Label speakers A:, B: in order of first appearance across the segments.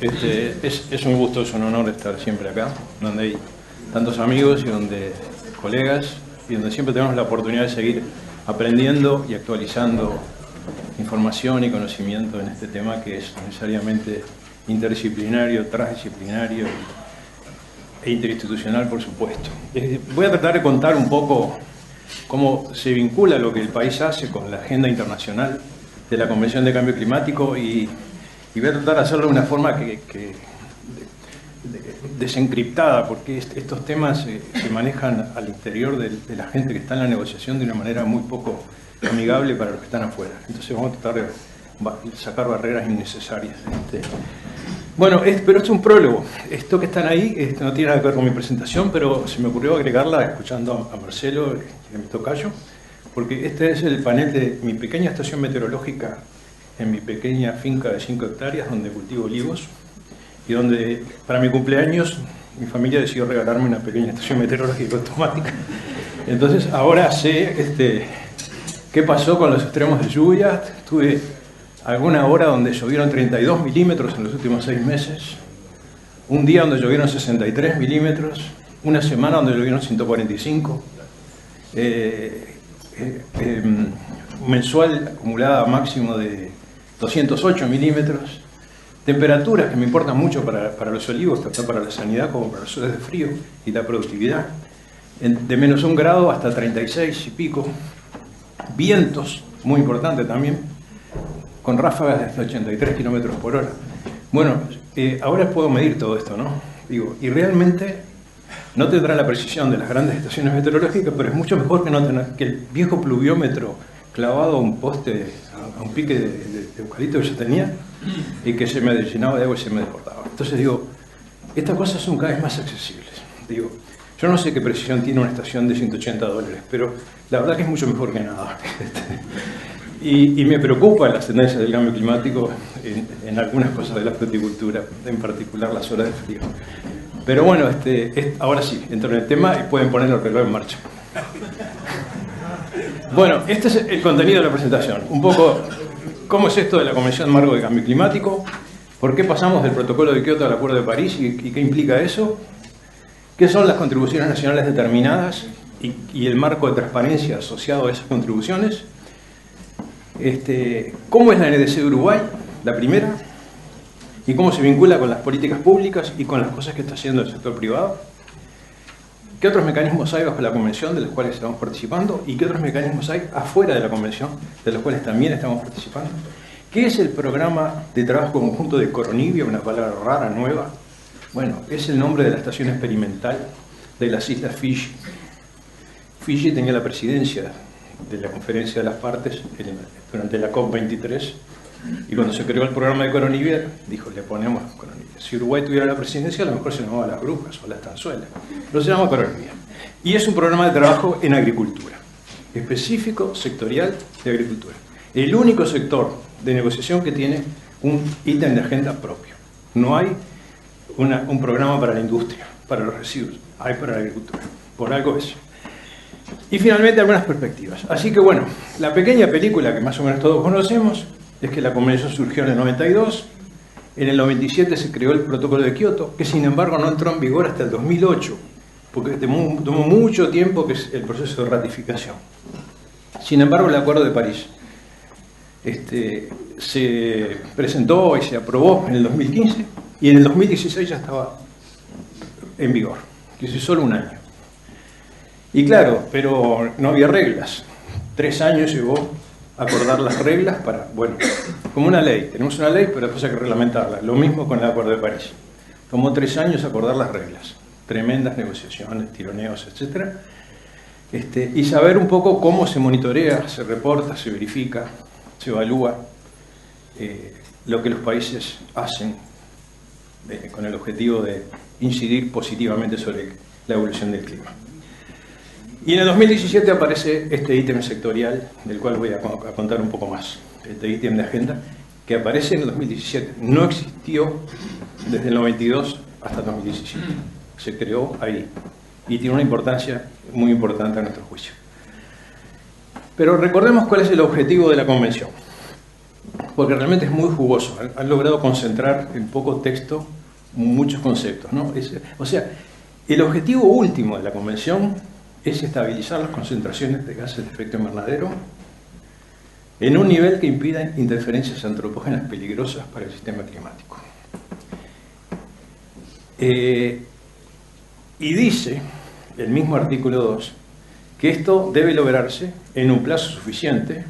A: Es un gusto, es un honor estar siempre acá, donde hay tantos amigos y donde colegas, y donde siempre tenemos la oportunidad de seguir aprendiendo y actualizando información y conocimiento en este tema que es necesariamente interdisciplinario, transdisciplinario e interinstitucional, por supuesto. Voy a tratar de contar un poco cómo se vincula lo que el país hace con la agenda internacional de la Convención de Cambio Climático y voy a tratar de hacerlo de una forma desencriptada, porque estos temas se manejan al interior de la gente que está en la negociación de una manera muy poco amigable para los que están afuera. Entonces vamos a tratar de sacar barreras innecesarias. Bueno, pero esto es un prólogo. Esto que están ahí no tiene nada que ver con mi presentación, pero se me ocurrió agregarla escuchando a Marcelo, que me tocayo, porque este es el panel de mi pequeña estación meteorológica en mi pequeña finca de 5 hectáreas donde cultivo olivos y donde para mi cumpleaños mi familia decidió regalarme una pequeña estación meteorológica automática. Entonces ahora sé qué pasó con los extremos de lluvia. Tuve alguna hora donde llovieron 32 milímetros en los últimos 6 meses, un día donde llovieron 63 milímetros, una semana donde llovieron 145, mensual acumulada máximo de 208 milímetros, temperaturas que me importan mucho para los olivos, tanto para la sanidad como para los zonas de frío y la productividad, de menos 1 grado hasta 36 y pico, vientos, muy importante también, con ráfagas de hasta 83 kilómetros por hora. Bueno, ahora puedo medir todo esto, ¿no? Digo, y realmente no tendrá la precisión de las grandes estaciones meteorológicas, pero es mucho mejor que no tener que el viejo pluviómetro clavado a un poste, a un pique de eucalipto que yo tenía, y que se me llenaba de agua y se me desbordaba. Entonces digo, estas cosas son cada vez más accesibles. Digo, yo no sé qué precisión tiene una estación de $180, pero la verdad que es mucho mejor que nada. Y me preocupan las tendencias del cambio climático en algunas cosas de la fruticultura, en particular las horas de frío. Pero bueno, ahora sí, entro en el tema y pueden poner el reloj en marcha. Bueno, este es el contenido de la presentación. Un poco, ¿cómo es esto de la Convención Marco de Cambio Climático? ¿Por qué pasamos del Protocolo de Kioto al Acuerdo de París y qué implica eso? ¿Qué son las contribuciones nacionales determinadas y el marco de transparencia asociado a esas contribuciones? ¿Cómo es la NDC de Uruguay, la primera? ¿Y cómo se vincula con las políticas públicas y con las cosas que está haciendo el sector privado? ¿Qué otros mecanismos hay bajo la Convención de los cuales estamos participando? ¿Y qué otros mecanismos hay afuera de la Convención de los cuales también estamos participando? ¿Qué es el programa de trabajo conjunto de Coronibia, una palabra rara, nueva? Bueno, es el nombre de la estación experimental de las Islas Fiji. Fiji tenía la presidencia de la Conferencia de las Partes durante la COP23, y cuando se creó el programa de Coronibia, dijo, le ponemos Coronibia. Si Uruguay tuviera la presidencia, a lo mejor se llamaba Las Brujas o Las Tanzuelas, pero se llama Coronibia. Y es un programa de trabajo en agricultura, específico, sectorial de agricultura. El único sector de negociación que tiene un ítem de agenda propio. No hay un programa para la industria, para los residuos, hay para la agricultura. Por algo es. Y finalmente algunas perspectivas. Así que bueno, la pequeña película que más o menos todos conocemos es que la Convención surgió en el 92, en el 97 se creó el Protocolo de Kioto, que sin embargo no entró en vigor hasta el 2008, porque tomó mucho tiempo que es el proceso de ratificación. Sin embargo, el Acuerdo de París se presentó y se aprobó en el 2015, y en el 2016 ya estaba en vigor, que es solo un año. Y claro, pero no había reglas. 3 años llevó a acordar las reglas para, bueno, como una ley. Tenemos una ley, pero después hay que reglamentarla. Lo mismo con el Acuerdo de París. Tomó 3 años acordar las reglas. Tremendas negociaciones, tironeos, etc. Y saber un poco cómo se monitorea, se reporta, se verifica, se evalúa lo que los países hacen con el objetivo de incidir positivamente sobre la evolución del clima. Y en el 2017 aparece este ítem sectorial, del cual voy a contar un poco más. Este ítem de agenda, que aparece en el 2017. No existió desde el 92 hasta el 2017. Se creó ahí. Y tiene una importancia muy importante a nuestro juicio. Pero recordemos cuál es el objetivo de la Convención. porque realmente es muy jugoso. Han logrado concentrar en poco texto muchos conceptos, ¿no? O sea, el objetivo último de la Convención es estabilizar las concentraciones de gases de efecto invernadero en un nivel que impida interferencias antropógenas peligrosas para el sistema climático. Y dice el mismo artículo 2 que esto debe lograrse en un plazo suficiente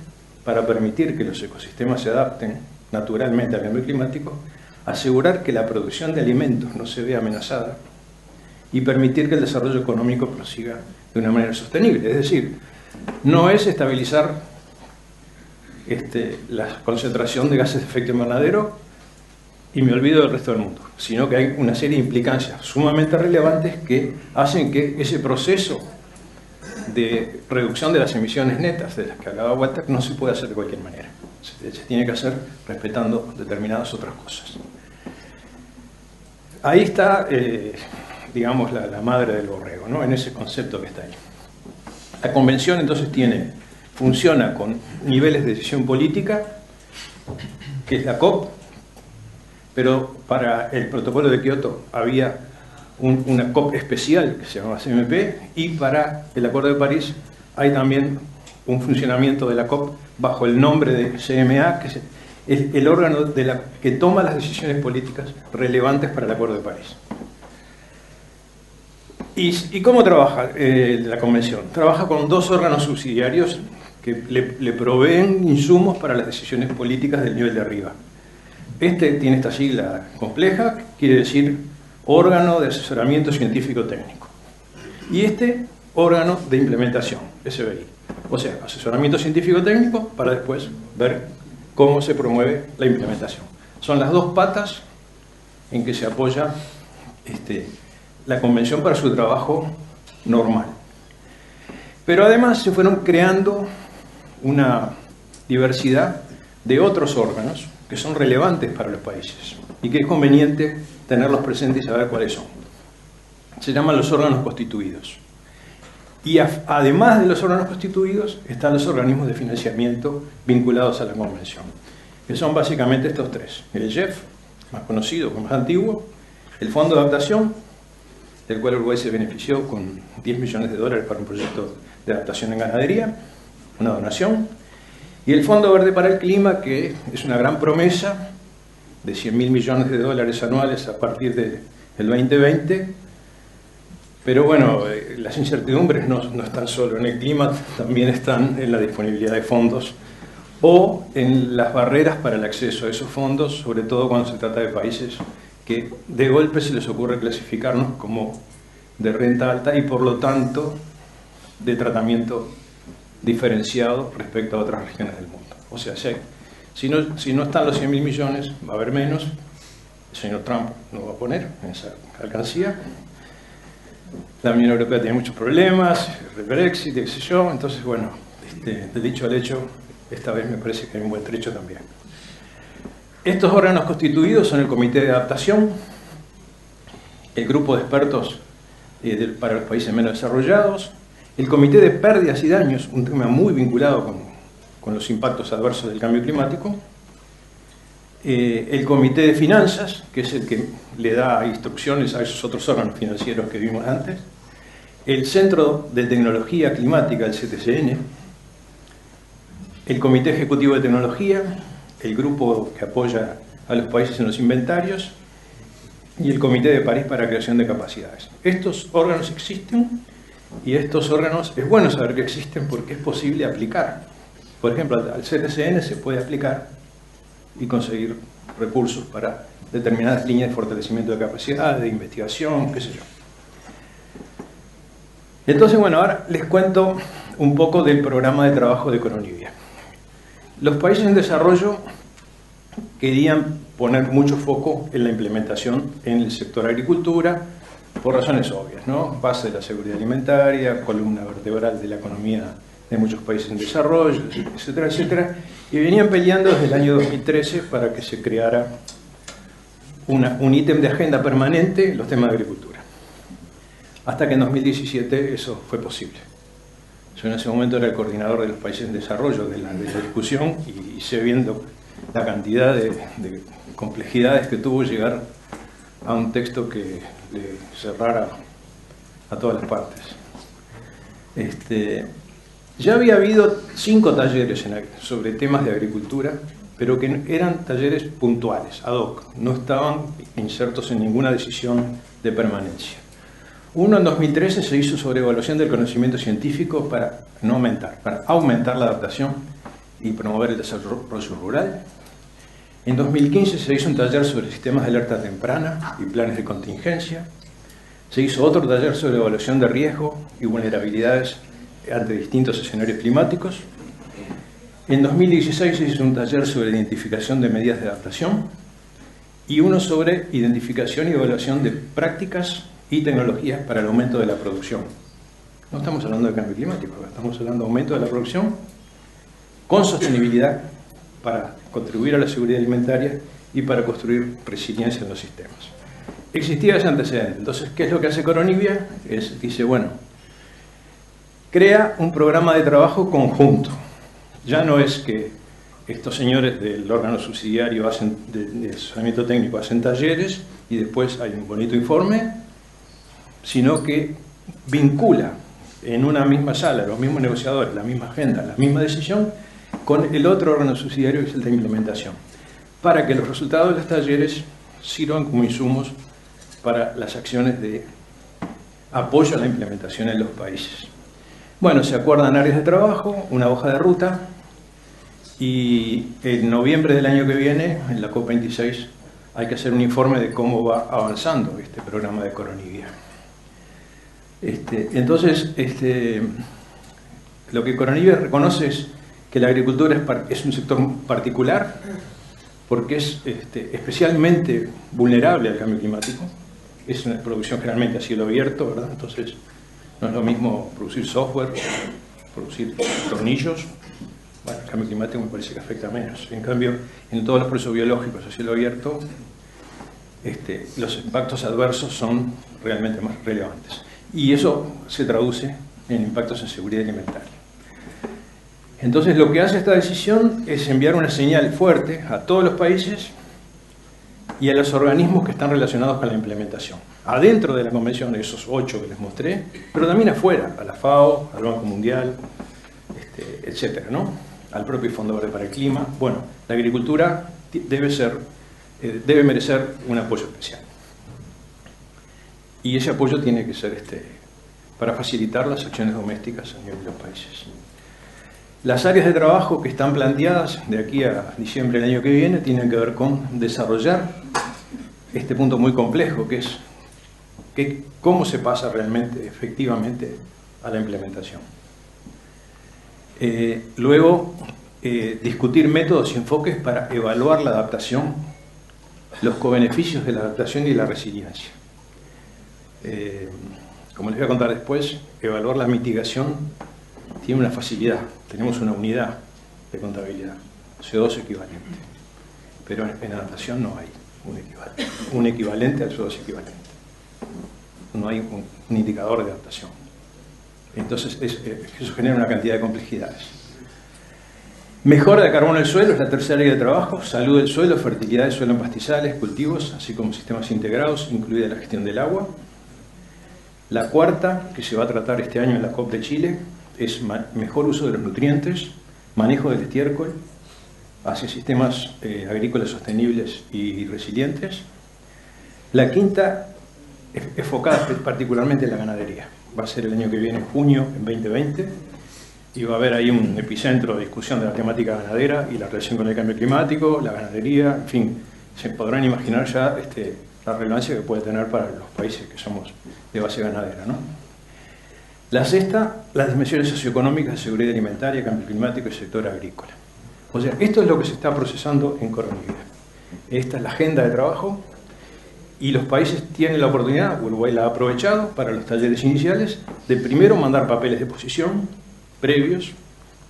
A: para permitir que los ecosistemas se adapten naturalmente al cambio climático, asegurar que la producción de alimentos no se vea amenazada y permitir que el desarrollo económico prosiga de una manera sostenible. Es decir, no es estabilizar la concentración de gases de efecto invernadero y me olvido del resto del mundo, sino que hay una serie de implicancias sumamente relevantes que hacen que ese proceso de reducción de las emisiones netas de las que hablaba Walter no se puede hacer de cualquier manera. Se tiene que hacer respetando determinadas otras cosas. Ahí está, digamos, la madre del borrego, ¿no? En ese concepto que está ahí. La Convención entonces funciona con niveles de decisión política, que es la COP, pero para el protocolo de Kioto había una COP especial que se llamaba CMP, y para el Acuerdo de París hay también un funcionamiento de la COP bajo el nombre de CMA, que es el órgano que toma las decisiones políticas relevantes para el Acuerdo de París. ¿Y cómo trabaja la Convención? Trabaja con dos órganos subsidiarios que le proveen insumos para las decisiones políticas del nivel de arriba. Tiene esta sigla compleja, quiere decir órgano de asesoramiento científico técnico. Y órgano de implementación, SBI. O sea, asesoramiento científico técnico para después ver cómo se promueve la implementación. Son las dos patas en que se apoya la Convención para su trabajo normal. Pero además se fueron creando una diversidad de otros órganos que son relevantes para los países y que es conveniente tenerlos presentes y saber cuáles son. Se llaman los órganos constituidos. Y además de los órganos constituidos están los organismos de financiamiento vinculados a la Convención, que son básicamente estos tres. El GEF, más conocido, más antiguo, el Fondo de Adaptación, del cual Uruguay se benefició con $10 millones para un proyecto de adaptación en ganadería, una donación, y el Fondo Verde para el Clima, que es una gran promesa de $100.000 millones anuales a partir del 2020, pero bueno, las incertidumbres no están solo en el clima, también están en la disponibilidad de fondos o en las barreras para el acceso a esos fondos, sobre todo cuando se trata de países que de golpe se les ocurre clasificarnos como de renta alta y por lo tanto de tratamiento diferenciado respecto a otras regiones del mundo. O sea, si no están los 100.000 millones, va a haber menos. El señor Trump no va a poner en esa alcancía. La Unión Europea tiene muchos problemas, el Brexit, qué sé yo. Entonces, bueno, de dicho al hecho, esta vez me parece que hay un buen trecho también. Estos órganos constituidos son el Comité de Adaptación, el Grupo de Expertos para los Países Menos Desarrollados, el Comité de Pérdidas y Daños, un tema muy vinculado con los impactos adversos del cambio climático, el Comité de Finanzas, que es el que le da instrucciones a esos otros órganos financieros que vimos antes, el Centro de Tecnología Climática, el CTCN, el Comité Ejecutivo de Tecnología, el grupo que apoya a los países en los inventarios y el Comité de París para la creación de capacidades. Estos órganos existen y estos órganos es bueno saber que existen porque es posible aplicar. Por ejemplo, al CTCN se puede aplicar y conseguir recursos para determinadas líneas de fortalecimiento de capacidad, de investigación, qué sé yo. Entonces, bueno, ahora les cuento un poco del programa de trabajo de Coronibia. Los países en desarrollo querían poner mucho foco en la implementación en el sector agricultura por razones obvias, ¿no? Base de la seguridad alimentaria, columna vertebral de la economía de muchos países en desarrollo, etcétera, etcétera, y venían peleando desde el año 2013 para que se creara un ítem de agenda permanente en los temas de agricultura. Hasta que en 2017 eso fue posible. Yo en ese momento era el coordinador de los países en desarrollo de la discusión y sé viendo la cantidad de complejidades que tuvo llegar a un texto que le cerrara a todas las partes. Ya había habido 5 talleres sobre temas de agricultura, pero que eran talleres puntuales, ad hoc, no estaban insertos en ninguna decisión de permanencia. Uno en 2013 se hizo sobre evaluación del conocimiento científico para aumentar la adaptación y promover el desarrollo rural. En 2015 se hizo un taller sobre sistemas de alerta temprana y planes de contingencia. Se hizo otro taller sobre evaluación de riesgo y vulnerabilidades ante distintos escenarios climáticos. En 2016 se hizo un taller sobre identificación de medidas de adaptación y uno sobre identificación y evaluación de prácticas y tecnologías para el aumento de la producción. No estamos hablando de cambio climático, estamos hablando de aumento de la producción con sostenibilidad para contribuir a la seguridad alimentaria y para construir resiliencia en los sistemas. Existía ese antecedente. Entonces, ¿qué es lo que hace Coronibia? Dice, bueno, crea un programa de trabajo conjunto. Ya no es que estos señores del órgano subsidiario de asesoramiento técnico hacen talleres y después hay un bonito informe, sino que vincula en una misma sala los mismos negociadores, la misma agenda, la misma decisión, con el otro órgano subsidiario que es el de implementación, para que los resultados de los talleres sirvan como insumos para las acciones de apoyo a la implementación en los países. Bueno, se acuerdan áreas de trabajo, una hoja de ruta, y en noviembre del año que viene, en la COP26, hay que hacer un informe de cómo va avanzando este programa de Coronibia. Entonces, lo que Coronibia reconoce es que la agricultura es un sector particular porque es especialmente vulnerable al cambio climático. Es una producción generalmente a cielo abierto, ¿verdad? Entonces no es lo mismo producir software, producir tornillos. Bueno, el cambio climático me parece que afecta menos. En cambio, en todos los procesos biológicos a cielo abierto, los impactos adversos son realmente más relevantes. Y eso se traduce en impactos en seguridad alimentaria. Entonces, lo que hace esta decisión es enviar una señal fuerte a todos los países y a los organismos que están relacionados con la implementación. Adentro de la convención, esos 8 que les mostré, pero también afuera, a la FAO, al Banco Mundial, etcétera, ¿no? Al propio Fondo Verde para el Clima. Bueno, la agricultura debe merecer un apoyo especial. Y ese apoyo tiene que ser para facilitar las acciones domésticas a nivel de los países. Las áreas de trabajo que están planteadas de aquí a diciembre del año que viene tienen que ver con desarrollar este punto muy complejo, que es cómo se pasa realmente, efectivamente, a la implementación. Luego, discutir métodos y enfoques para evaluar la adaptación, los cobeneficios de la adaptación y la resiliencia. Como les voy a contar después, evaluar la mitigación tiene una facilidad. Tenemos una unidad de contabilidad, CO2 equivalente. Pero en adaptación no hay un equivalente al CO2 equivalente. No hay un indicador de adaptación. Entonces, eso genera una cantidad de complejidades. Mejora de carbono del suelo es la tercera área de trabajo. Salud del suelo, fertilidad del suelo en pastizales, cultivos, así como sistemas integrados, incluida la gestión del agua. La cuarta, que se va a tratar este año en la COP de Chile, es mejor uso de los nutrientes, manejo del estiércol, hacia sistemas agrícolas sostenibles y resilientes. La quinta es enfocada particularmente en la ganadería. Va a ser el año que viene, en junio, en 2020, y va a haber ahí un epicentro de discusión de la temática ganadera y la relación con el cambio climático, la ganadería, en fin, se podrán imaginar ya la relevancia que puede tener para los países que somos de base ganadera, ¿no? La sexta, las dimensiones socioeconómicas de seguridad alimentaria, cambio climático y sector agrícola. O sea, esto es lo que se está procesando en Coronibia. Esta es la agenda de trabajo y los países tienen la oportunidad, Uruguay la ha aprovechado para los talleres iniciales, de primero mandar papeles de posición previos,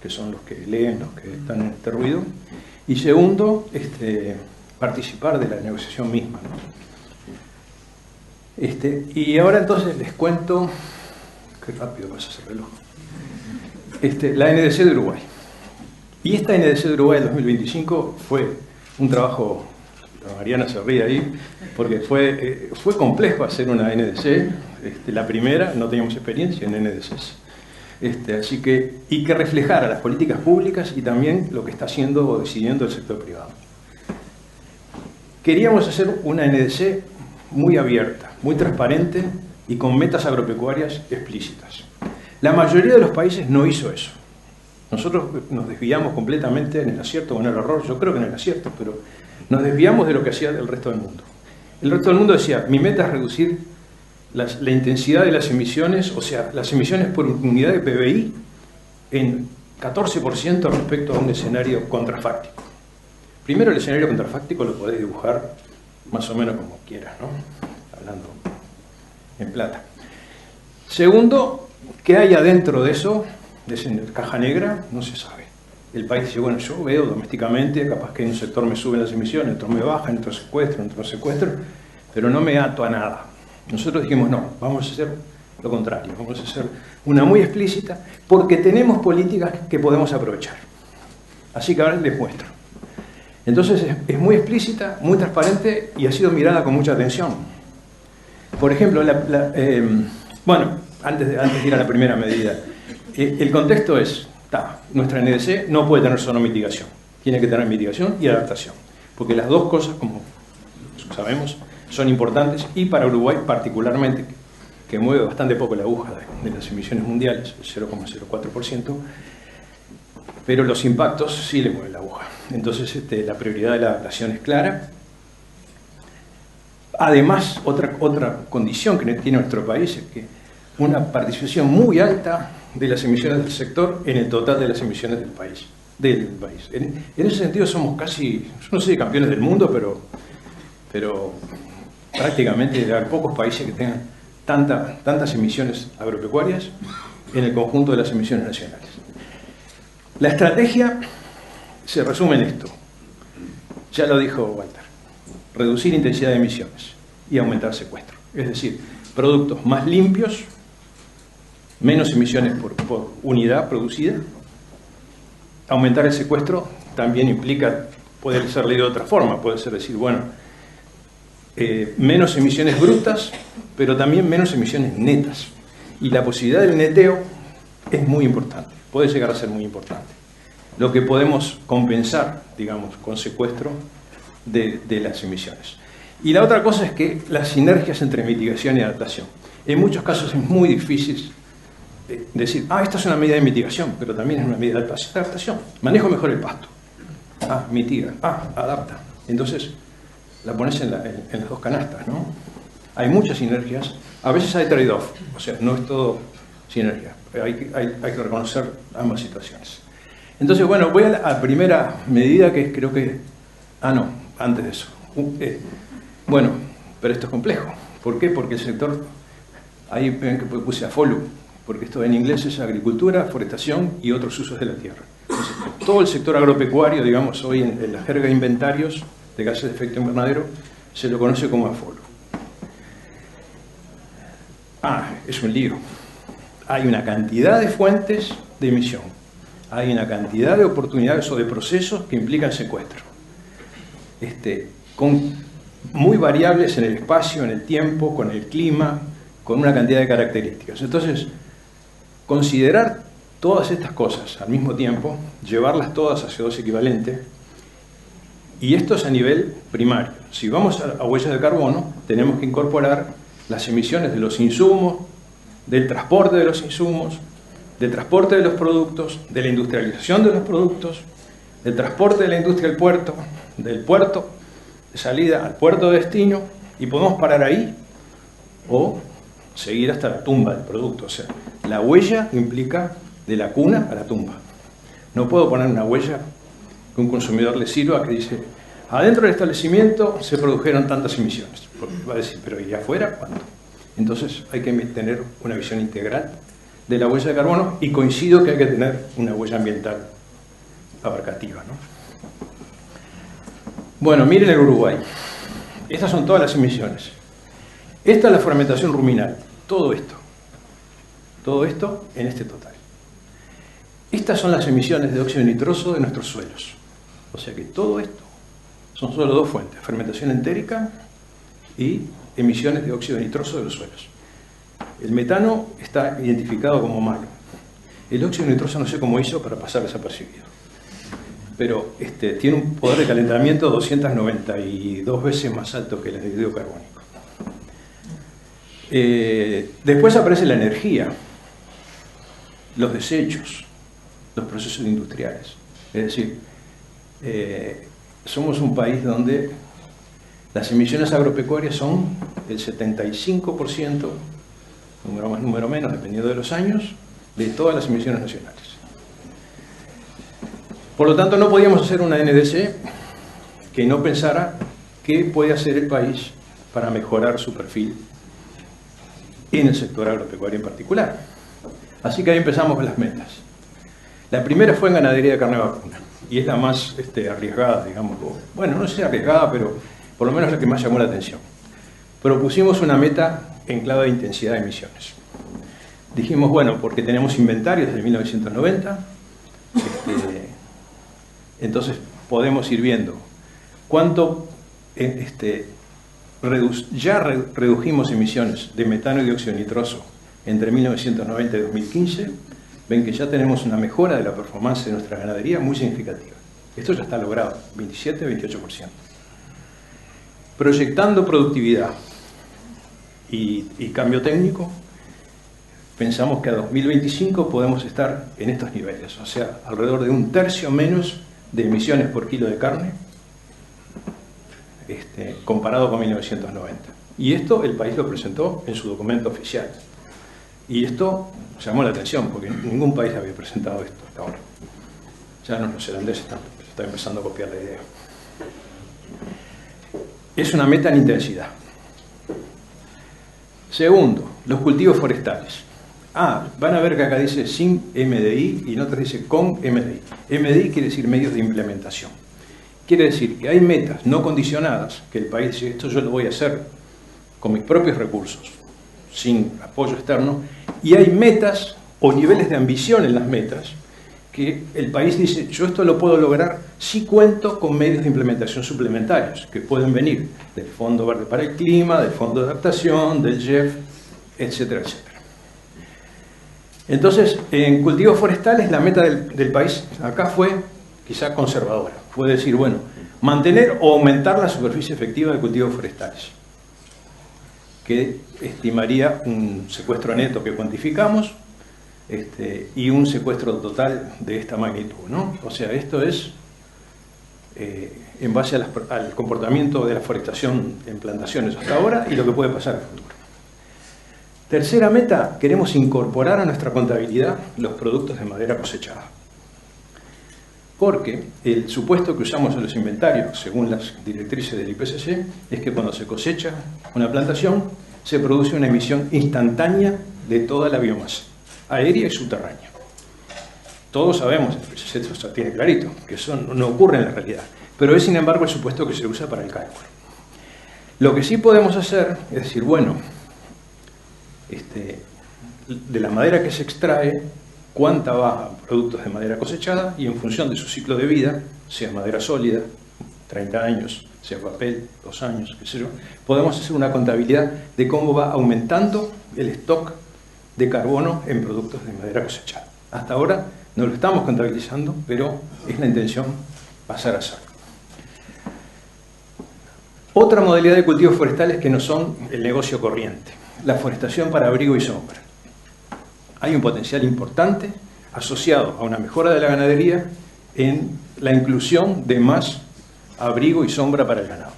A: que son los que leen, los que están en este ruido, y segundo, participar de la negociación misma, ¿no? Y ahora entonces les cuento, qué rápido pasa ese reloj, la NDC de Uruguay. Y esta NDC de Uruguay del 2025 fue un trabajo, Mariana se ríe ahí, porque fue complejo hacer una NDC. La primera, no teníamos experiencia en NDCs. Así que, y que reflejara las políticas públicas y también lo que está haciendo o decidiendo el sector privado. Queríamos hacer una NDC muy abierta, muy transparente y con metas agropecuarias explícitas. La mayoría de los países no hizo eso. Nosotros nos desviamos completamente en el acierto o en el error, yo creo que en el acierto, pero nos desviamos de lo que hacía el resto del mundo. El resto del mundo decía, mi meta es reducir la intensidad de las emisiones, o sea, las emisiones por unidad de PBI en 14% respecto a un escenario contrafáctico. Primero, el escenario contrafáctico lo podés dibujar más o menos como quieras, ¿no? Hablando en plata. Segundo, ¿qué hay adentro de eso? De esa caja negra, no se sabe. El país dice, bueno, yo veo domésticamente, capaz que en un sector me suben las emisiones, en otro me bajan, en otro secuestro, pero no me ato a nada. Nosotros dijimos, no, vamos a hacer lo contrario, vamos a hacer una muy explícita, porque tenemos políticas que podemos aprovechar. Así que ahora les muestro. Entonces es muy explícita, muy transparente y ha sido mirada con mucha atención. Por ejemplo, bueno, antes de ir a la primera medida, el contexto es, nuestra NDC no puede tener solo mitigación, tiene que tener mitigación y adaptación, porque las dos cosas, como sabemos, son importantes y para Uruguay particularmente, que mueve bastante poco la aguja de las emisiones mundiales, el 0,04%, pero los impactos sí le mueven la aguja. Entonces la prioridad de la adaptación es clara. Además, otra condición que tiene nuestro país es que una participación muy alta de las emisiones del sector en el total de las emisiones del país. En ese sentido somos casi, yo no sé, campeones del mundo, pero prácticamente debe haber pocos países que tengan tantas emisiones agropecuarias en el conjunto de las emisiones nacionales. La estrategia se resume en esto. Ya lo dijo Walter. Reducir intensidad de emisiones y aumentar secuestro. Es decir, productos más limpios, menos emisiones por unidad producida. Aumentar el secuestro también implica, puede ser leído de otra forma, puede ser decir, bueno, menos emisiones brutas, pero también menos emisiones netas. Y la posibilidad del neteo es muy importante, puede llegar a ser muy importante. Lo que podemos compensar, digamos, con secuestro de las emisiones. Y la otra cosa es que las sinergias entre mitigación y adaptación. En muchos casos es muy difícil decir, esta es una medida de mitigación, pero también es una medida de adaptación. Manejo mejor el pasto. Mitiga. Adapta. Entonces, la pones en las dos canastas, ¿no? Hay muchas sinergias. A veces hay trade-off. O sea, no es todo sinergia. Hay que reconocer ambas situaciones. Entonces, bueno, voy a la primera medida que creo que... antes de eso. Bueno, pero esto es complejo. ¿Por qué? Porque el sector... Ahí ven que puse AFOLU, porque esto en inglés es agricultura, forestación y otros usos de la tierra. Entonces, todo el sector agropecuario, digamos, hoy en la jerga de inventarios de gases de efecto invernadero, se lo conoce como AFOLU. Es un lío. Hay una cantidad de fuentes de emisión. Hay una cantidad de oportunidades o de procesos que implican secuestro. Muy variables en el espacio, en el tiempo, con el clima, con una cantidad de características. Entonces, considerar todas estas cosas al mismo tiempo, llevarlas todas a CO2 equivalente, y esto es a nivel primario. Si vamos a huellas de carbono, tenemos que incorporar las emisiones de los insumos, del transporte de los insumos, del transporte de los productos, de la industrialización de los productos, del transporte de la industria al puerto, del puerto de salida al puerto de destino, y podemos parar ahí o seguir hasta la tumba del producto. O sea, la huella implica de la cuna a la tumba. No puedo poner una huella que un consumidor le sirva que dice, adentro del establecimiento se produjeron tantas emisiones. Porque va a decir, pero ¿y afuera cuánto? Entonces hay que tener una visión integral de la huella de carbono, y coincido que hay que tener una huella ambiental abarcativa, ¿no? Bueno, miren el Uruguay. Estas son todas las emisiones. Esta es la fermentación ruminal. Todo esto en este total. Estas son las emisiones de óxido nitroso de nuestros suelos. O sea que todo esto Son solo dos fuentes, fermentación entérica y emisiones de óxido nitroso de los suelos. El metano está identificado como malo. El óxido nitroso no sé cómo hizo para pasar desapercibido, pero tiene un poder de calentamiento 292 veces más alto que el anhídrido carbónico. Después aparece la energía, los desechos, los procesos industriales. Es decir, somos un país donde las emisiones agropecuarias son el 75%, número más, número menos, dependiendo de los años, de todas las emisiones nacionales. Por lo tanto, no podíamos hacer una NDC que no pensara qué puede hacer el país para mejorar su perfil en el sector agropecuario en particular. Así que ahí empezamos con las metas. La primera fue en ganadería de carne vacuna, y es la más arriesgada, digamos. Bueno, no sé arriesgada, pero por lo menos la que más llamó la atención. Propusimos una meta en clave de intensidad de emisiones. Dijimos, bueno, porque tenemos inventarios desde 1990, entonces podemos ir viendo cuánto ya redujimos emisiones de metano y dióxido nitroso entre 1990 y 2015. Ven que ya tenemos una mejora de la performance de nuestra ganadería muy significativa. Esto ya está logrado, 27-28%. Proyectando productividad y cambio técnico, pensamos que a 2025 podemos estar en estos niveles, o sea, alrededor de 1/3 menos de emisiones por kilo de carne comparado con 1990. Y esto el país lo presentó en su documento oficial. Y esto llamó la atención, porque ningún país había presentado esto hasta ahora. Ya los neozelandeses están empezando a copiar la idea. Es una meta en intensidad. Segundo, los cultivos forestales. Van a ver que acá dice sin MDI y en otras dice con MDI. MDI quiere decir medios de implementación. Quiere decir que hay metas no condicionadas, que el país dice, esto yo lo voy a hacer con mis propios recursos, sin apoyo externo, y hay metas o niveles de ambición en las metas, que el país dice, yo esto lo puedo lograr si cuento con medios de implementación suplementarios, que pueden venir del Fondo Verde para el Clima, del Fondo de Adaptación, del GEF, etcétera, etcétera. Entonces, en cultivos forestales, la meta del país acá fue quizá conservadora. Fue decir, bueno, mantener o aumentar la superficie efectiva de cultivos forestales, que estimaría un secuestro neto que cuantificamos y un secuestro total de esta magnitud, ¿no? O sea, esto es en base al comportamiento de la forestación en plantaciones hasta ahora y lo que puede pasar en el futuro. Tercera meta, queremos incorporar a nuestra contabilidad los productos de madera cosechada. Porque el supuesto que usamos en los inventarios, según las directrices del IPCC, es que cuando se cosecha una plantación, se produce una emisión instantánea de toda la biomasa, aérea y subterránea. Todos sabemos, el IPCC lo tiene clarito, que eso no ocurre en la realidad, pero es sin embargo el supuesto que se usa para el cálculo. Lo que sí podemos hacer es decir, bueno, de la madera que se extrae, cuánta va a productos de madera cosechada y en función de su ciclo de vida, sea madera sólida, 30 años, sea papel, 2 años, qué sé yo, podemos hacer una contabilidad de cómo va aumentando el stock de carbono en productos de madera cosechada. Hasta ahora no lo estamos contabilizando, pero es la intención pasar a hacerlo. Otra modalidad de cultivos forestales que no son el negocio corriente, la forestación para abrigo y sombra. Hay un potencial importante asociado a una mejora de la ganadería en la inclusión de más abrigo y sombra para el ganado.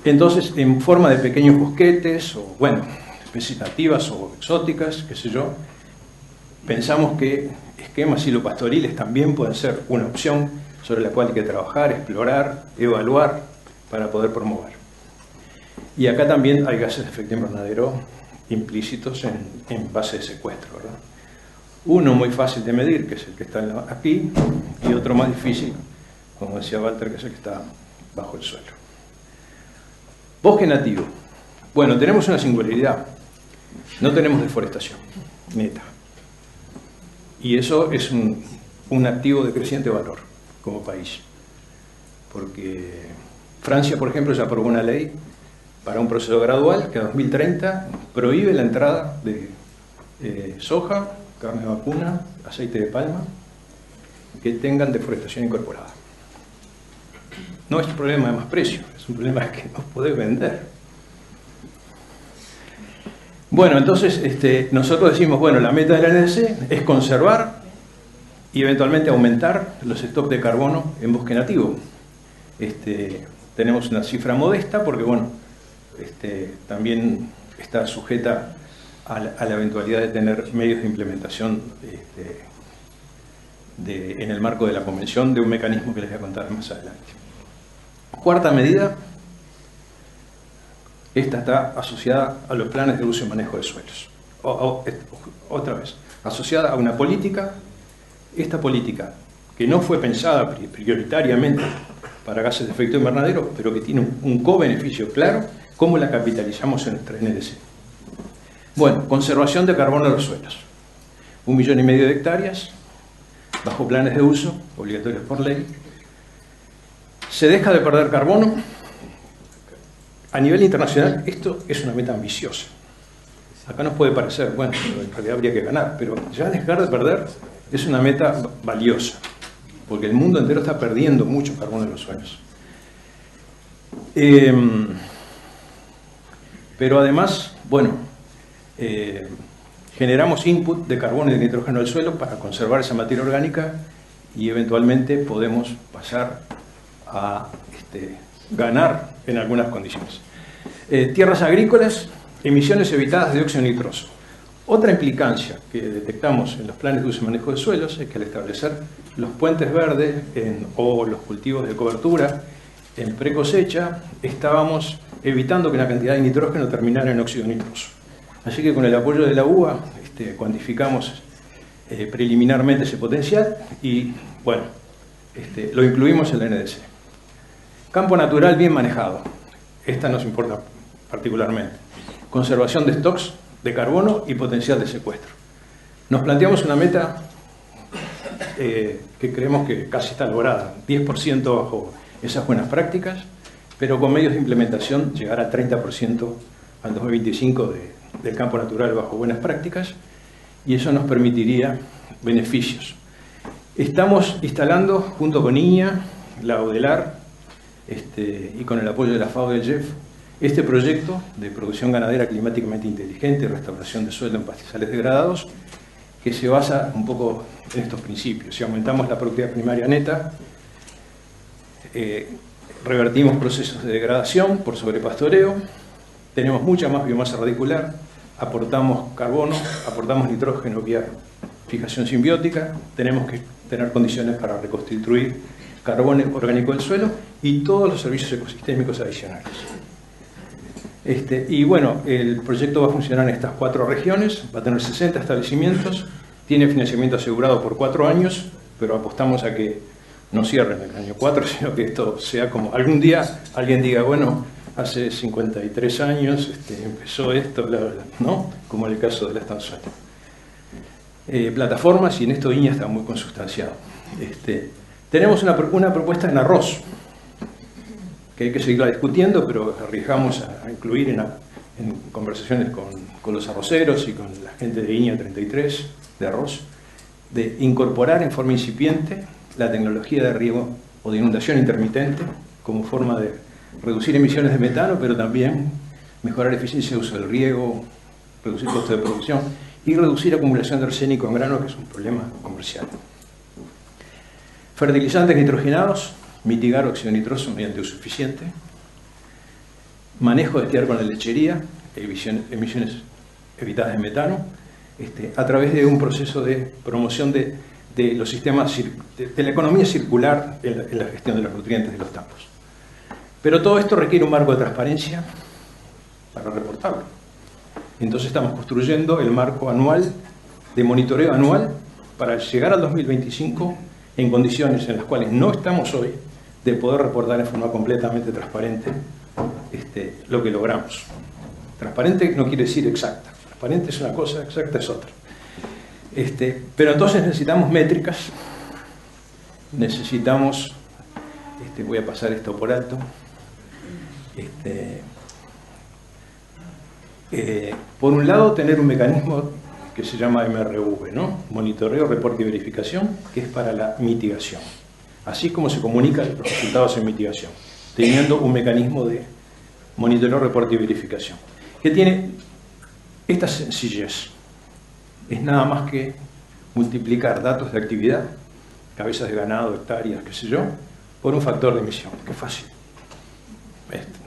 A: Entonces, en forma de pequeños bosquetes, o bueno, especies nativas o exóticas, qué sé yo, pensamos que esquemas silopastoriles también pueden ser una opción sobre la cual hay que trabajar, explorar, evaluar para poder promover. Y acá también hay gases de efecto invernadero implícitos en base de secuestro, ¿verdad? Uno muy fácil de medir, que es el que está aquí, y otro más difícil, como decía Walter, que es el que está bajo el suelo. Bosque nativo. Bueno, tenemos una singularidad. No tenemos deforestación neta. Y eso es un activo de creciente valor como país. porque Francia, por ejemplo, ya aprobó una ley para un proceso gradual que a 2030 prohíbe la entrada de soja, carne de vacuna, aceite de palma, que tengan deforestación incorporada. No es un problema de más precio, es un problema que no podés vender. Bueno, entonces nosotros decimos, bueno, la meta de la NDC es conservar y eventualmente aumentar los stocks de carbono en bosque nativo. Tenemos una cifra modesta porque, bueno, también está sujeta a la eventualidad de tener medios de implementación en el marco de la convención de un mecanismo que les voy a contar más adelante. Cuarta medida, esta está asociada a los planes de uso y manejo de suelos. Otra vez, asociada a una política, esta política que no fue pensada prioritariamente para gases de efecto invernadero, pero que tiene un co-beneficio claro, ¿cómo la capitalizamos en nuestra NDC? Bueno, conservación de carbono de los suelos. 1,5 millones de hectáreas, bajo planes de uso, obligatorios por ley. Se deja de perder carbono. A nivel internacional, esto es una meta ambiciosa. Acá nos puede parecer, bueno, en realidad habría que ganar, pero ya dejar de perder es una meta valiosa, porque el mundo entero está perdiendo mucho carbono en los suelos. Pero además, bueno, generamos input de carbono y de nitrógeno al suelo para conservar esa materia orgánica y eventualmente podemos pasar a ganar en algunas condiciones. Tierras agrícolas, emisiones evitadas de dióxido nitroso. Otra implicancia que detectamos en los planes de uso y manejo de suelos es que al establecer los puentes verdes o los cultivos de cobertura en precosecha, estábamos evitando que la cantidad de nitrógeno terminara en óxido nitroso. Así que con el apoyo de la UBA cuantificamos preliminarmente ese potencial y, bueno, lo incluimos en la NDC. Campo natural bien manejado. Esta nos importa particularmente. Conservación de stocks de carbono y potencial de secuestro. Nos planteamos una meta que creemos que casi está lograda, 10% bajo esas buenas prácticas, pero con medios de implementación llegar al 30% al 2025 del campo natural bajo buenas prácticas, y eso nos permitiría beneficios. Estamos instalando, junto con INIA, la ODELAR, y con el apoyo de la FAO y del GEF, este proyecto de producción ganadera climáticamente inteligente y restauración de suelo en pastizales degradados, que se basa un poco en estos principios. Si aumentamos la productividad primaria neta, revertimos procesos de degradación por sobrepastoreo, tenemos mucha más biomasa radicular, aportamos carbono, aportamos nitrógeno vía fijación simbiótica, tenemos que tener condiciones para reconstituir carbono orgánico del suelo y todos los servicios ecosistémicos adicionales. Y bueno, el proyecto va a funcionar en estas 4 regiones, va a tener 60 establecimientos, tiene financiamiento asegurado por 4 años, pero apostamos a que no cierren el año 4, sino que esto sea como algún día alguien diga, bueno, hace 53 años empezó esto, bla, bla, bla, ¿no? Como en el caso de la estanzuela. Plataformas, y en esto INIA está muy consustanciado. Tenemos una propuesta en arroz, que hay que seguirla discutiendo, pero arriesgamos a incluir en conversaciones con los arroceros y con la gente de INIA 33 de arroz, de incorporar en forma incipiente la tecnología de riego o de inundación intermitente como forma de reducir emisiones de metano, pero también mejorar la eficiencia de uso del riego, reducir costos de producción y reducir acumulación de arsénico en grano, que es un problema comercial. Fertilizantes nitrogenados, mitigar óxido nitroso mediante uso eficiente, manejo de estiar con la lechería, emisiones evitadas de metano, a través de un proceso de promoción de los sistemas, de la economía circular en la gestión de los nutrientes de los campos. Pero todo esto requiere un marco de transparencia para reportarlo. Entonces estamos construyendo el marco anual, de monitoreo anual, para llegar al 2025 en condiciones en las cuales no estamos hoy, de poder reportar en forma completamente transparente lo que logramos. Transparente no quiere decir exacta. Transparente es una cosa, exacta es otra. Pero entonces necesitamos métricas, necesitamos voy a pasar esto por alto. Por un lado, tener un mecanismo que se llama MRV, ¿no? Monitoreo, reporte y verificación, que es para la mitigación. Así como se comunican los resultados en mitigación, teniendo un mecanismo de monitoreo, reporte y verificación, que tiene esta sencillez. Es nada más que multiplicar datos de actividad, cabezas de ganado, hectáreas, qué sé yo, por un factor de emisión. Qué fácil.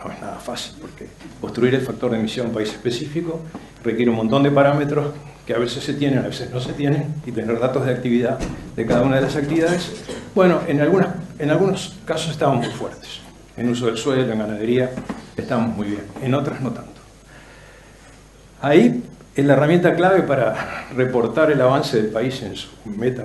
A: No es nada fácil, porque construir el factor de emisión en un país específico requiere un montón de parámetros que a veces se tienen, a veces no se tienen, y tener datos de actividad de cada una de las actividades. Bueno, en algunos casos estamos muy fuertes. En uso del suelo, en ganadería, estamos muy bien. En otras no tanto. Ahí es la herramienta clave para reportar el avance del país en su meta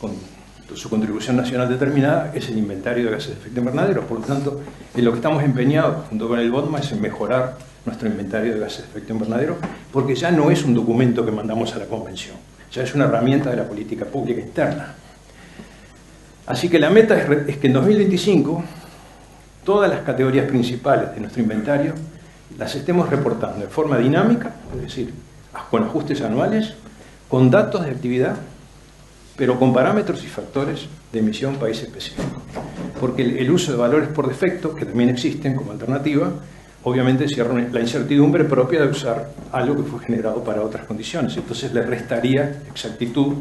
A: con su contribución nacional determinada, es el inventario de gases de efecto invernadero. Por lo tanto, en lo que estamos empeñados junto con el BODMA es en mejorar nuestro inventario de gases de efecto invernadero, porque ya no es un documento que mandamos a la Convención, ya es una herramienta de la política pública interna. Así que la meta es que en 2025 todas las categorías principales de nuestro inventario las estemos reportando de forma dinámica, es decir, con ajustes anuales, con datos de actividad, pero con parámetros y factores de emisión país específico. Porque el uso de valores por defecto, que también existen como alternativa, obviamente cierra la incertidumbre propia de usar algo que fue generado para otras condiciones. Entonces le restaría exactitud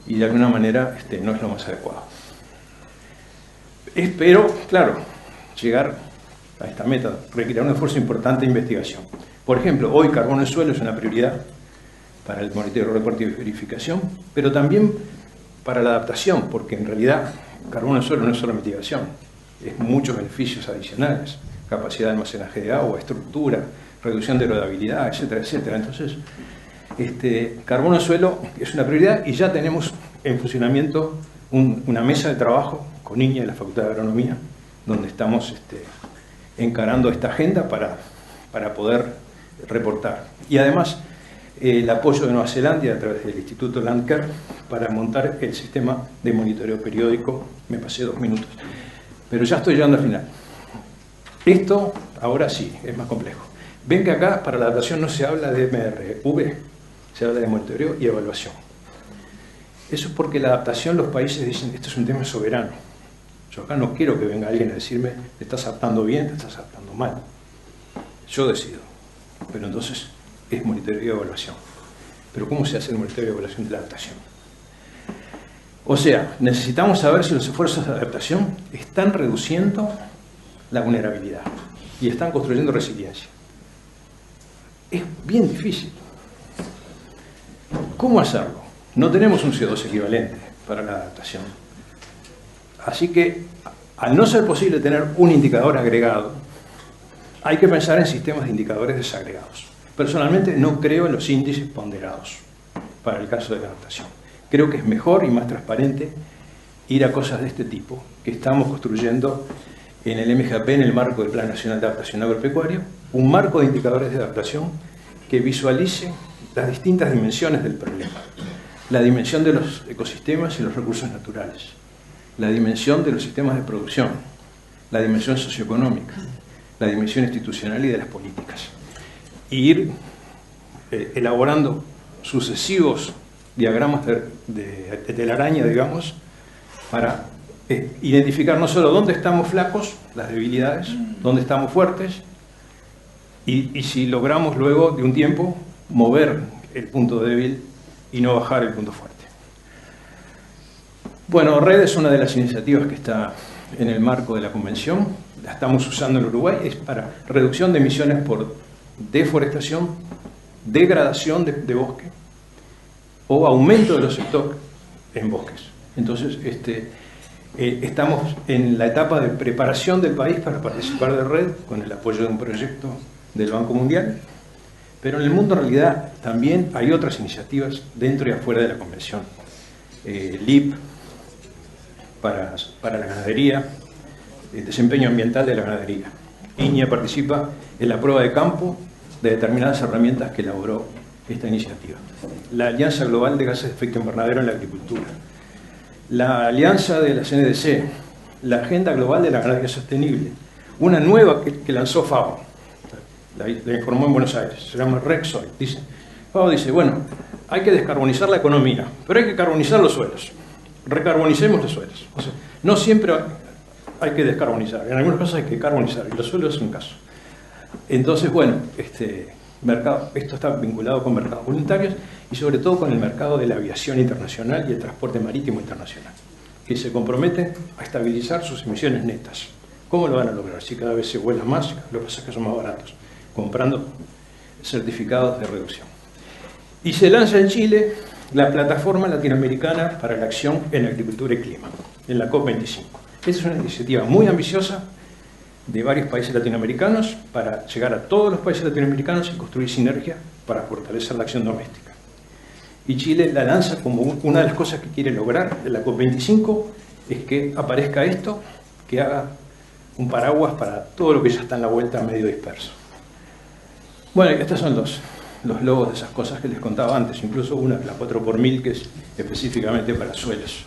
A: y de alguna manera no es lo más adecuado. Espero, claro, llegar a esta meta requiere un esfuerzo importante de investigación. Por ejemplo, hoy carbono en suelo es una prioridad para el monitoreo, reporte y verificación, pero también para la adaptación, porque en realidad carbono en suelo no es solo mitigación, es muchos beneficios adicionales, capacidad de almacenaje de agua, estructura, reducción de erodibilidad, etcétera, etcétera. Entonces, carbono en suelo es una prioridad y ya tenemos en funcionamiento una mesa de trabajo con Iña de la Facultad de Agronomía, donde estamos encarando esta agenda para poder reportar. Y además, el apoyo de Nueva Zelanda a través del Instituto Landcare para montar el sistema de monitoreo periódico. Me pasé 2 minutos, pero ya estoy llegando al final. Esto, ahora sí, es más complejo. Ven que acá, para la adaptación, no se habla de MRV, se habla de monitoreo y evaluación. Eso es porque la adaptación, los países dicen, esto es un tema soberano. Yo acá no quiero que venga alguien a decirme, te estás adaptando bien, te estás adaptando mal. Yo decido. Pero entonces es monitoreo y evaluación. Pero ¿cómo se hace el monitoreo y evaluación de la adaptación? O sea, necesitamos saber si los esfuerzos de adaptación están reduciendo la vulnerabilidad y están construyendo resiliencia. Es bien difícil. ¿Cómo hacerlo? No tenemos un CO2 equivalente para la adaptación. Así que, al no ser posible tener un indicador agregado, hay que pensar en sistemas de indicadores desagregados. Personalmente no creo en los índices ponderados para el caso de la adaptación. Creo que es mejor y más transparente ir a cosas de este tipo que estamos construyendo en el MGAP, en el marco del Plan Nacional de Adaptación Agropecuaria, un marco de indicadores de adaptación que visualice las distintas dimensiones del problema. La dimensión de los ecosistemas y los recursos naturales, la dimensión de los sistemas de producción, la dimensión socioeconómica, la dimensión institucional y de las políticas. Y ir elaborando sucesivos diagramas de telaraña, digamos, para identificar no solo dónde estamos flacos, las debilidades, dónde estamos fuertes, y si logramos luego de un tiempo mover el punto débil y no bajar el punto fuerte. Bueno, RED es una de las iniciativas que está en el marco de la Convención, la estamos usando en Uruguay, es para reducción de emisiones por deforestación, degradación de bosque o aumento de los stocks en bosques. Entonces, estamos en la etapa de preparación del país para participar de RED con el apoyo de un proyecto del Banco Mundial, pero en el mundo en realidad también hay otras iniciativas dentro y afuera de la Convención. LIP para la ganadería, el desempeño ambiental de la ganadería. INIA participa en la prueba de campo de determinadas herramientas que elaboró esta iniciativa. La Alianza Global de Gases de Efecto Invernadero en la Agricultura. La alianza de la CNDC la Agenda Global de la Ganadería Sostenible, una nueva que lanzó FAO, la informó en Buenos Aires, se llama Rexoil. FAO dice, bueno, hay que descarbonizar la economía, pero hay que carbonizar los suelos. Recarbonicemos los suelos. O sea, no siempre hay que descarbonizar, en algunos casos hay que carbonizar, y los suelos es un caso. Entonces, bueno, esto está vinculado con mercados voluntarios y sobre todo con el mercado de la aviación internacional y el transporte marítimo internacional, que se comprometen a estabilizar sus emisiones netas. ¿Cómo lo van a lograr? Si cada vez se vuela más, los pasajes son más baratos, comprando certificados de reducción. Y se lanza en Chile la Plataforma Latinoamericana para la Acción en Agricultura y Clima, en la COP25. Esta es una iniciativa muy ambiciosa de varios países latinoamericanos para llegar a todos los países latinoamericanos y construir sinergia para fortalecer la acción doméstica. Y Chile la lanza como una de las cosas que quiere lograr de la COP25 es que aparezca esto, que haga un paraguas para todo lo que ya está en la vuelta medio disperso. Bueno, estos son los logos de esas cosas que les contaba antes, incluso una, la 4x1000, que es específicamente para suelos.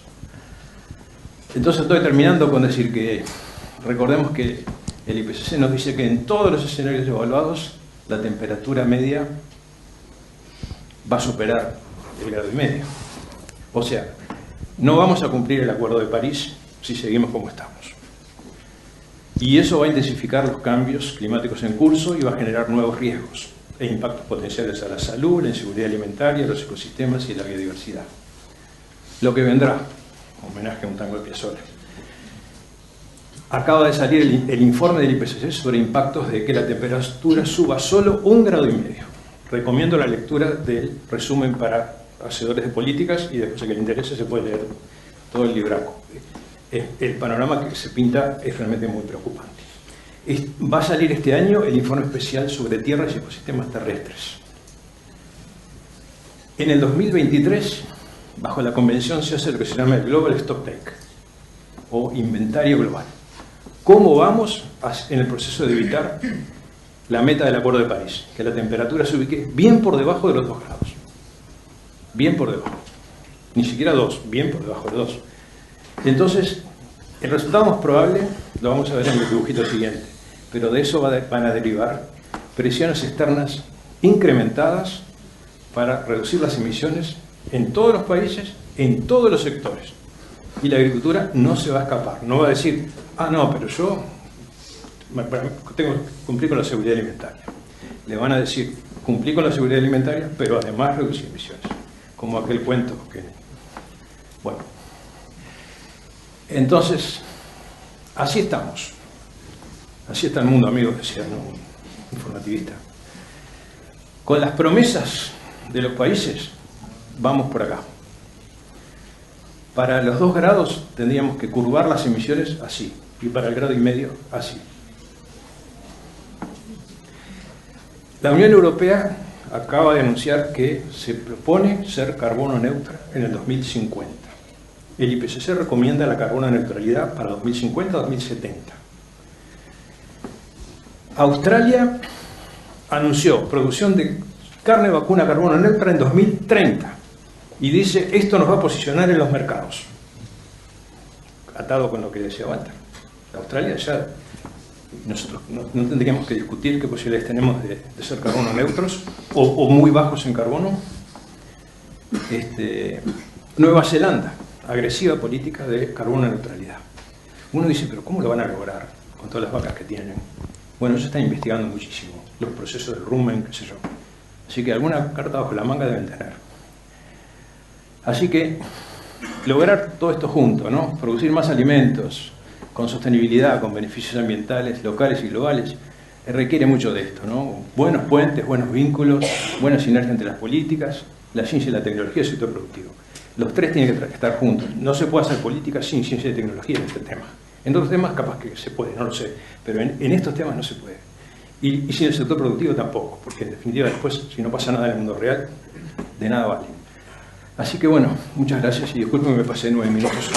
A: Entonces estoy terminando con decir que recordemos que el IPCC nos dice que en todos los escenarios evaluados la temperatura media va a superar el 1,5 grados. O sea, no vamos a cumplir el Acuerdo de París si seguimos como estamos. Y eso va a intensificar los cambios climáticos en curso y va a generar nuevos riesgos e impactos potenciales a la salud, la inseguridad alimentaria, los ecosistemas y la biodiversidad. Lo que vendrá, homenaje a un tango de Piazzolla. Acaba de salir el informe del IPCC sobre impactos de que la temperatura suba solo 1,5 grados. Recomiendo la lectura del resumen para hacedores de políticas y después, a que le interese, se puede leer todo el libraco. El panorama que se pinta es realmente muy preocupante. Va a salir este año el informe especial sobre tierras y ecosistemas terrestres. En el 2023, bajo la convención, se hace lo que se llama el Global Stocktake, o inventario global. ¿Cómo vamos en el proceso de evitar la meta del Acuerdo de París? Que la temperatura se ubique bien por debajo de los 2 grados. Bien por debajo. Ni siquiera 2, bien por debajo de 2. Entonces, el resultado más probable lo vamos a ver en el dibujito siguiente, pero de eso van a derivar presiones externas incrementadas para reducir las emisiones en todos los países, en todos los sectores. Y la agricultura no se va a escapar, no va a decir, ah, no, pero yo tengo que cumplir con la seguridad alimentaria. Le van a decir, cumplí con la seguridad alimentaria, pero además reducir emisiones. Como aquel cuento que... Bueno. Entonces, así estamos. Así está el mundo, amigos, decía un informativista. Con las promesas de los países, vamos por acá. Para los 2 grados tendríamos que curvar las emisiones así, y para el 1,5 grados así. La Unión Europea acaba de anunciar que se propone ser carbono neutra en el 2050. El IPCC recomienda la carbono neutralidad para 2050-2070. Australia anunció producción de carne vacuna carbono neutra en 2030 y dice, esto nos va a posicionar en los mercados. Atado con lo que decía Walter. Australia ya, nosotros no tendríamos que discutir qué posibilidades tenemos de ser carbono neutros o muy bajos en carbono. Nueva Zelanda, agresiva política de carbono neutralidad. Uno dice, pero ¿cómo lo van a lograr con todas las vacas que tienen? Bueno, ellos están investigando muchísimo los procesos de rumen, qué sé yo. Así que alguna carta bajo la manga deben tener. Así que lograr todo esto junto, ¿no? Producir más alimentos con sostenibilidad, con beneficios ambientales, locales y globales, requiere mucho de esto, ¿no? Buenos puentes, buenos vínculos, buena sinergia entre las políticas, la ciencia y la tecnología y el sector productivo. Los tres tienen que estar juntos. No se puede hacer política sin ciencia y tecnología en este tema. En otros temas capaz que se puede, no lo sé, pero en estos temas no se puede. Y sin el sector productivo tampoco, porque en definitiva después, si no pasa nada en el mundo real, de nada vale. Así que bueno, muchas gracias y disculpen que me pasé 9 minutos.